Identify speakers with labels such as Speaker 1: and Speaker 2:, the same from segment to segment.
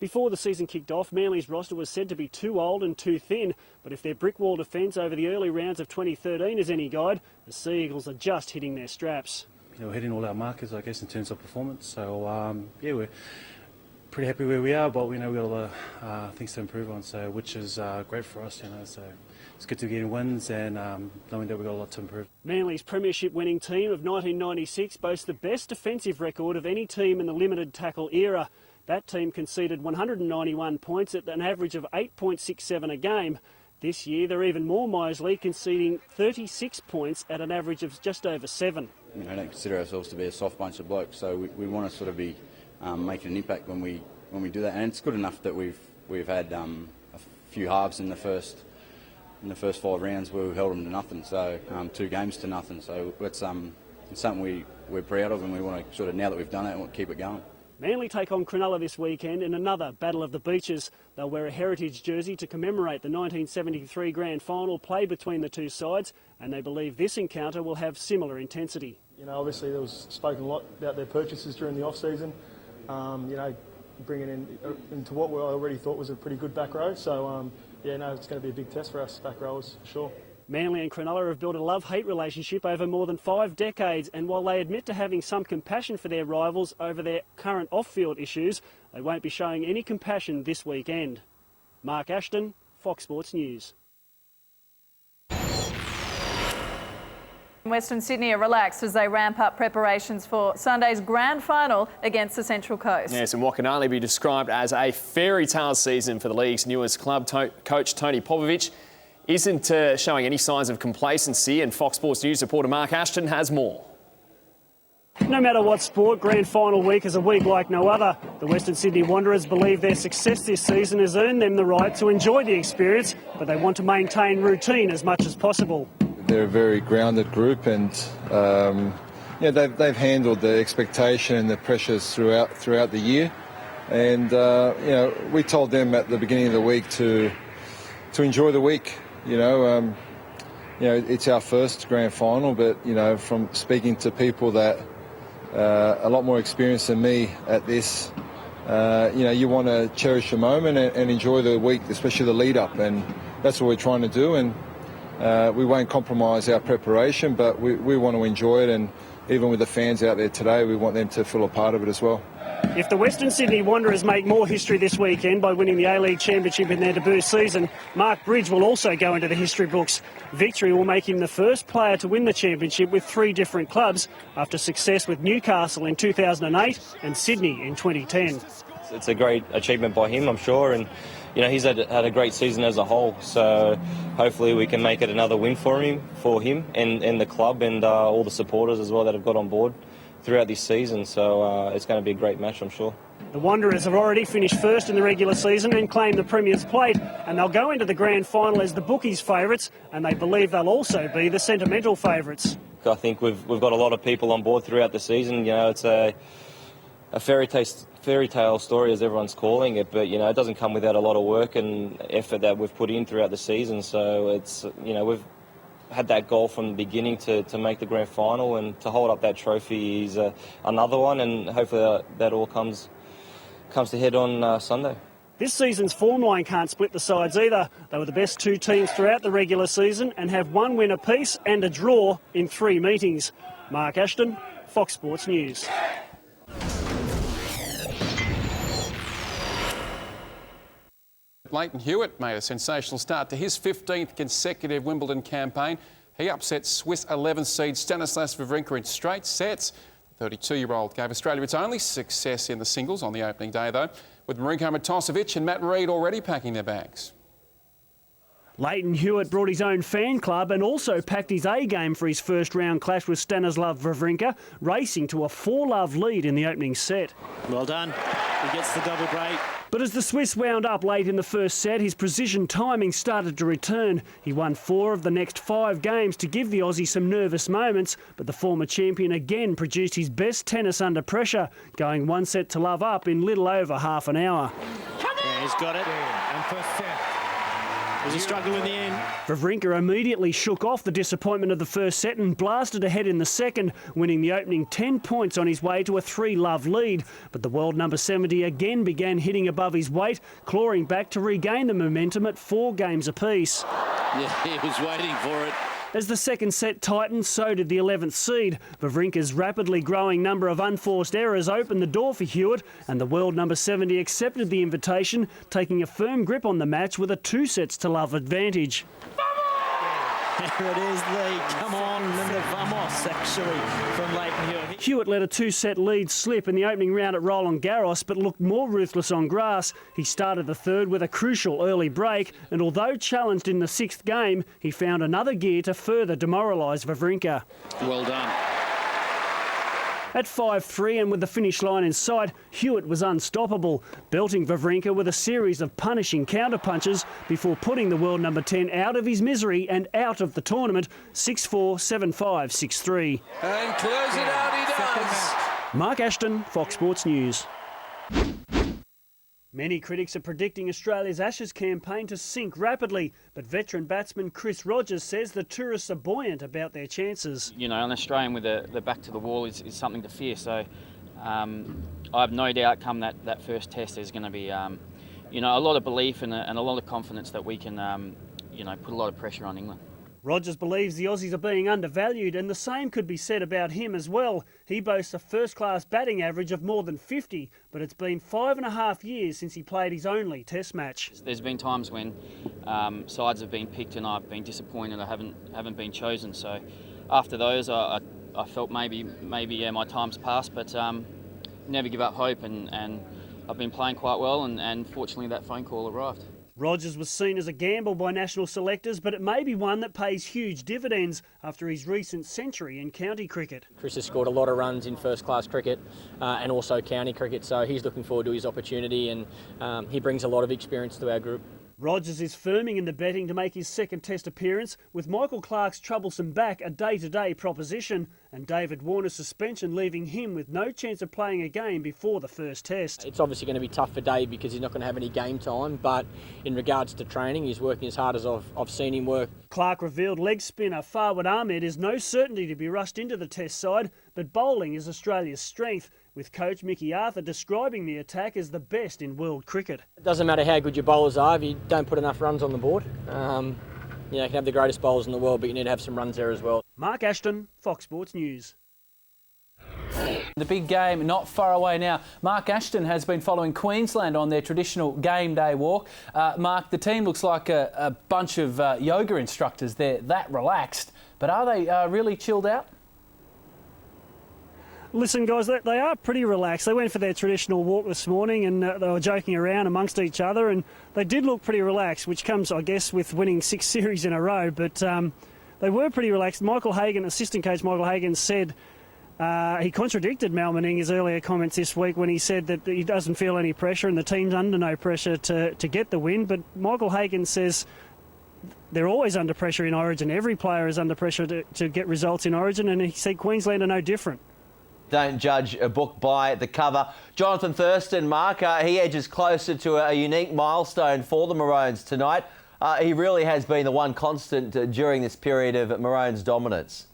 Speaker 1: Before the season kicked off, Manly's roster was said to be too old and too thin, but if their brick wall defence over the early rounds of 2013 is any guide, the Sea Eagles are just hitting their straps.
Speaker 2: We're hitting all our markers, I guess, in terms of performance. So, we're pretty happy where we are, but we know we've got a lot of things to improve on, so which is great for us, So it's good to be getting wins and knowing that we've got a lot to improve.
Speaker 1: Manly's premiership winning team of 1996 boasts the best defensive record of any team in the limited tackle era. That team conceded 191 points at an average of 8.67 a game. This year, they're even more miserly, conceding 36 points at an average of just over 7.
Speaker 3: I don't consider ourselves to be a soft bunch of blokes, so we want to sort of be making an impact when we do that. And it's good enough that we've had a few halves in the first 5 rounds where we've held them to nothing. So 2 games to nothing. So it's something we're proud of, and we want to sort of, now that we've done it, we want to keep it going.
Speaker 1: Manly take on Cronulla this weekend in another Battle of the Beaches. They'll wear a heritage jersey to commemorate the 1973 grand final played between the two sides, and they believe this encounter will have similar intensity.
Speaker 4: Obviously there was spoken a lot about their purchases during the off-season. Bringing in into what we already thought was a pretty good back row. So it's going to be a big test for us back rowers, for sure.
Speaker 1: Manly and Cronulla have built a love-hate relationship over more than 5 decades, and while they admit to having some compassion for their rivals over their current off-field issues, they won't be showing any compassion this weekend. Mark Ashton, Fox Sports News.
Speaker 5: Western Sydney are relaxed as they ramp up preparations for Sunday's grand final against the Central Coast.
Speaker 6: Yes, and what can only be described as a fairy tale season for the league's newest club. Coach Tony Popovich isn't showing any signs of complacency, and Fox Sports News reporter Mark Ashton has more.
Speaker 1: No matter what sport, grand final week is a week like no other. The Western Sydney Wanderers believe their success this season has earned them the right to enjoy the experience, but they want to maintain routine as much as possible.
Speaker 7: They're a very grounded group, and they've handled the expectation and the pressures throughout the year. And we told them at the beginning of the week to enjoy the week. It's our first grand final, but from speaking to people that a lot more experience than me at this, you want to cherish the moment and enjoy the week, especially the lead up, and that's what we're trying to do. And we won't compromise our preparation, but we want to enjoy it, and even with the fans out there today, we want them to feel a part of it as well.
Speaker 1: If the Western Sydney Wanderers make more history this weekend by winning the A-League Championship in their debut season, Mark Bridge will also go into the history books. Victory will make him the first player to win the championship with 3 different clubs after success with Newcastle in 2008 and Sydney in 2010.
Speaker 8: It's a great achievement by him, I'm sure, and he's had a great season as a whole, so hopefully we can make it another win for him and the club and all the supporters as well that have got on board throughout this season, so it's going to be a great match, I'm sure.
Speaker 1: The Wanderers have already finished first in the regular season and claimed the Premier's Plate, and they'll go into the grand final as the bookies' favourites, and they believe they'll also be the sentimental favourites.
Speaker 8: I think we've got a lot of people on board throughout the season. It's a fairy tale story, as everyone's calling it, but it doesn't come without a lot of work and effort that we've put in throughout the season. So it's we've had that goal from the beginning to make the grand final, and to hold up that trophy is another one, and hopefully that all comes to head on Sunday.
Speaker 1: This season's form line can't split the sides either. They were the best 2 teams throughout the regular season and have 1 win apiece and a draw in 3 meetings. Mark Ashton, Fox Sports News.
Speaker 9: Leighton Hewitt made a sensational start to his 15th consecutive Wimbledon campaign. He upset Swiss 11th seed Stanislas Wawrinka in straight sets. The 32-year-old gave Australia its only success in the singles on the opening day, though, with Marinko Matosevic and Matt Reid already packing their bags.
Speaker 1: Leighton Hewitt brought his own fan club and also packed his A-game for his first round clash with Stanislav Wawrinka, racing to a 4-love lead in the opening set.
Speaker 10: Well done. He gets the double break.
Speaker 1: But as the Swiss wound up late in the first set, his precision timing started to return. He won 4 of the next 5 games to give the Aussie some nervous moments, but the former champion again produced his best tennis under pressure, going 1-0 up in little over half an hour.
Speaker 10: Yeah, he's got it. And for set. It was a struggle in the end.
Speaker 1: Wawrinka immediately shook off the disappointment of the first set and blasted ahead in the second, winning the opening 10 points on his way to a 3-love lead. But the world number 70 again began hitting above his weight, clawing back to regain the momentum at 4 games apiece.
Speaker 10: Yeah, he was waiting for it.
Speaker 1: As the second set tightened, so did the 11th seed. Wawrinka's rapidly growing number of unforced errors opened the door for Hewitt, and the world number 70 accepted the invitation, taking a firm grip on the match with a 2-sets-to-love advantage.
Speaker 10: There it is, the come on and the vamos, actually, from Leighton Hewitt.
Speaker 1: Hewitt let a 2-set lead slip in the opening round at Roland Garros, but looked more ruthless on grass. He started the third with a crucial early break, and although challenged in the 6th game, he found another gear to further demoralise Wawrinka.
Speaker 10: Well done.
Speaker 1: At 5-3 and with the finish line in sight, Hewitt was unstoppable, belting Wawrinka with a series of punishing counterpunches before putting the world number 10 out of his misery and out of the tournament, 6-4, 7-5, 6-3.
Speaker 11: And close it out he does.
Speaker 1: Mark Ashton, Fox Sports News. Many critics are predicting Australia's Ashes campaign to sink rapidly, but veteran batsman Chris Rogers says the tourists are buoyant about their chances.
Speaker 12: You know, an Australian with the back to the wall is something to fear, so I have no doubt come that first test there's going to be you know, a lot of belief and a lot of confidence that we can you know, put a lot of pressure on England.
Speaker 1: Rogers believes the Aussies are being undervalued, and the same could be said about him as well. He boasts a first-class batting average of more than 50, but it's been 5.5 years since he played his only Test match.
Speaker 12: There's been times when sides have been picked and I've been disappointed I haven't been chosen. So after those, I felt maybe yeah, my time's passed, but never give up hope, and I've been playing quite well, and fortunately that phone call arrived.
Speaker 1: Rogers was seen as a gamble by national selectors, but it may be one that pays huge dividends after his recent century in county cricket.
Speaker 13: Chris has scored a lot of runs in first-class cricket and also county cricket, so he's looking forward to his opportunity, and he brings a lot of experience to our group.
Speaker 1: Rogers is firming in the betting to make his second Test appearance, with Michael Clarke's troublesome back a day-to-day proposition, and David Warner's suspension leaving him with no chance of playing a game before the first Test.
Speaker 13: It's obviously going to be tough for Dave because he's not going to have any game time, but in regards to training, he's working as hard as I've seen him work.
Speaker 1: Clarke revealed leg spinner Farwad Ahmed is no certainty to be rushed into the Test side, but bowling is Australia's strength, with coach Mickey Arthur describing the attack as the best in world cricket.
Speaker 13: It doesn't matter how good your bowlers are if you don't put enough runs on the board. You know, you can have the greatest bowlers in the world, but you need to have some runs there as well.
Speaker 1: Mark Ashton, Fox Sports News.
Speaker 14: The big game not far away now. Mark Ashton has been following Queensland on their traditional game day walk. Mark, the team looks like a bunch of yoga instructors. They're that relaxed, but are they really chilled out?
Speaker 1: Listen, guys, they are pretty relaxed. They went for their traditional walk this morning and they were joking around amongst each other, and they did look pretty relaxed, which comes, I guess, with winning 6 series in a row. But they were pretty relaxed. Michael Hagan, assistant coach Michael Hagan, said he contradicted Mal Meninga's earlier comments this week when he said that he doesn't feel any pressure and the team's under no pressure to get the win. But Michael Hagan says they're always under pressure in Origin. Every player is under pressure to get results in Origin, and he said Queensland are no different.
Speaker 15: Don't judge a book by the cover. Jonathan Thurston, Mark, he edges closer to a unique milestone for the Maroons tonight. He really has been the one constant during this period of Maroons' dominance.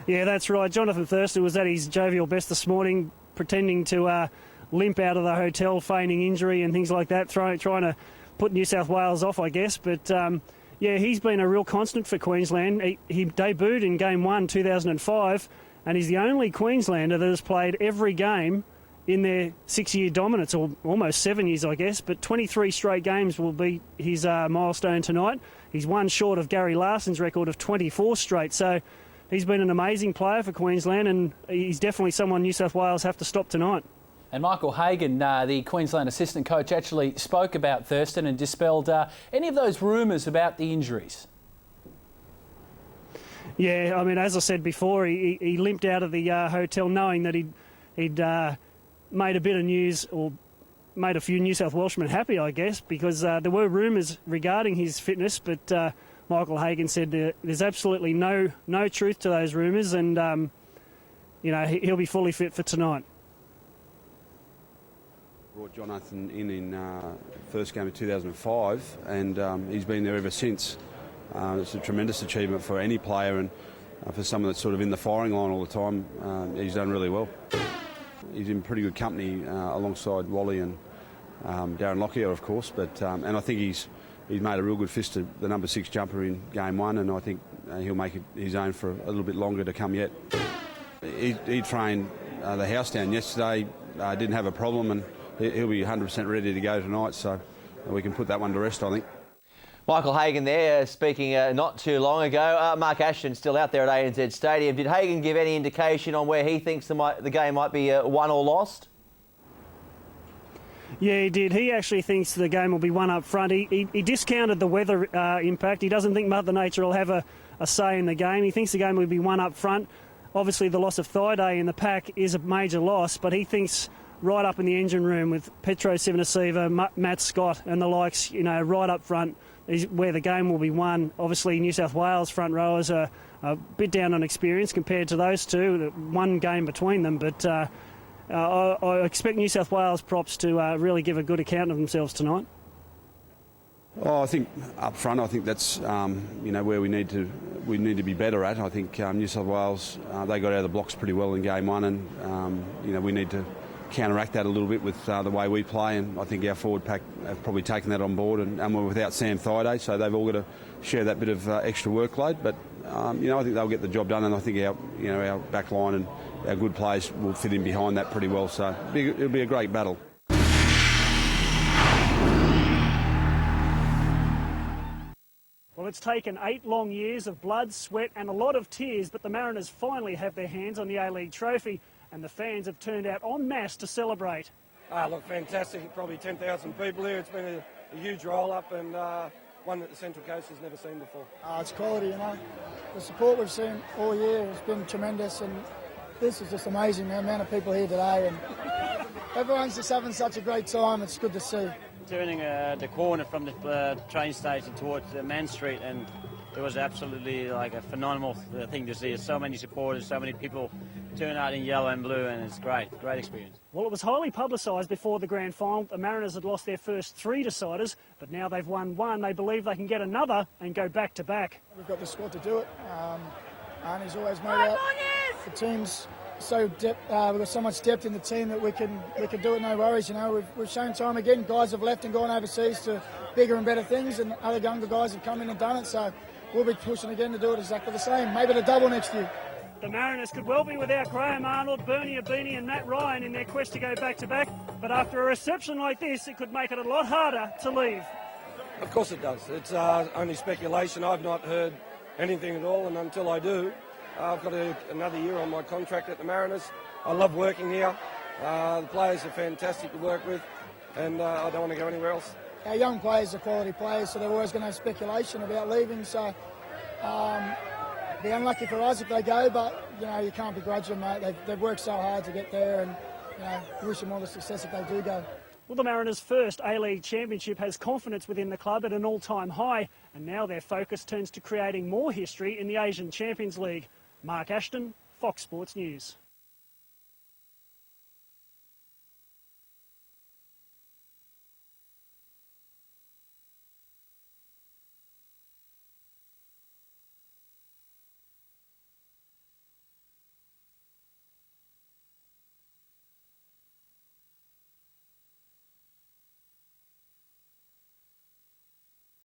Speaker 1: Yeah, that's right. Jonathan Thurston was at his jovial best this morning, pretending to limp out of the hotel, feigning injury and things like that, trying to put New South Wales off, I guess. But, yeah, he's been a real constant for Queensland. He debuted in Game 1, 2005, and he's the only Queenslander that has played every game in their 6-year dominance, or almost 7 years, I guess. But 23 straight games will be his milestone tonight. He's one short of Gary Larson's record of 24 straight. So he's been an amazing player for Queensland, and he's definitely someone New South Wales have to stop tonight.
Speaker 14: And Michael Hagan, the Queensland assistant coach, actually spoke about Thurston and dispelled any of those rumours about the injuries.
Speaker 1: Yeah, I mean, as I said before, he limped out of the hotel knowing that he'd made a bit of news, or made a few New South Welshmen happy, I guess, because there were rumours regarding his fitness, but Michael Hagan said there's absolutely no truth to those rumours, and you know, he'll be fully fit for tonight.
Speaker 16: Brought Jonathan in first game of 2005, and he's been there ever since. It's a tremendous achievement for any player, and for someone that's sort of in the firing line all the time, he's done really well. He's in pretty good company alongside Wally and Darren Lockyer, of course, but and I think he's made a real good fist to the number 6 jumper in game 1, and I think he'll make it his own for a little bit longer to come yet. He trained the house down yesterday, didn't have a problem, and he'll be 100% ready to go tonight, so we can put that one to rest, I think.
Speaker 15: Michael Hagan there speaking not too long ago. Mark Ashton still out there at ANZ Stadium. Did Hagan give any indication on where he thinks the game might be won or lost?
Speaker 1: Yeah, he did. He actually thinks the game will be won up front. He discounted the weather impact. He doesn't think Mother Nature will have a say in the game. He thinks the game will be won up front. Obviously, the loss of Thaiday in the pack is a major loss, but he thinks right up in the engine room with Petro Civoniceva, Matt Scott and the likes, right up front is where the game will be won. Obviously, New South Wales front rowers are a bit down on experience compared to those two, one game between them, but I expect New South Wales props to really give a good account of themselves tonight.
Speaker 16: Oh, I think up front, I think that's where we need to be better at. I think New South Wales they got out of the blocks pretty well in game 1, and we need to counteract that a little bit with the way we play, and I think our forward pack have probably taken that on board, and we're without Sam Thaiday, so they've all got to share that bit of extra workload. But I think they'll get the job done, and I think our back line and our good players will fit in behind that pretty well. So it'll be a great battle.
Speaker 1: Well, it's taken 8 long years of blood, sweat and a lot of tears, but the Mariners finally have their hands on the A-League trophy, and the fans have turned out en masse to celebrate.
Speaker 17: Look, fantastic. Probably 10,000 people here. It's been a huge roll-up, and one that the Central Coast has never seen before.
Speaker 18: It's quality, The support we've seen all year has been tremendous, and this is just amazing, the amount of people here today. And everyone's just having such a great time. It's good to see.
Speaker 19: Turning the corner from the train station towards Mann Street, and it was absolutely like a phenomenal thing to see. So many supporters, so many people turn out in yellow and blue, and it's great experience.
Speaker 1: Well, it was highly publicised before the grand final. The Mariners had lost their first 3 deciders, but now they've won 1. They believe they can get another and go back to back.
Speaker 18: We've got the squad to do it. Arnie's always made out. The team's so depth. We've got so much depth in the team that we can do it, no worries. We've shown time again. Guys have left and gone overseas to bigger and better things, and other younger guys have come in and done it. So we'll be pushing again to do it exactly the same. Maybe the double next year.
Speaker 1: The Mariners could well be without Graham Arnold, Bernie Abini and Matt Ryan in their quest to go back-to-back, but after a reception like this, it could make it a lot harder to leave.
Speaker 17: Of course it does. It's only speculation. I've not heard anything at all, and until I do, I've got another year on my contract at the Mariners. I love working here. The players are fantastic to work with, and I don't want to go anywhere else.
Speaker 18: Our young players are quality players, so they're always going to have speculation about leaving, so be unlucky for us if they go, but you can't begrudge them, mate. They've worked so hard to get there, and wish them all the success if they do go.
Speaker 1: Well, the Mariners' first A-League championship has confidence within the club at an all-time high, and now their focus turns to creating more history in the Asian Champions League. Mark Ashton, Fox Sports News.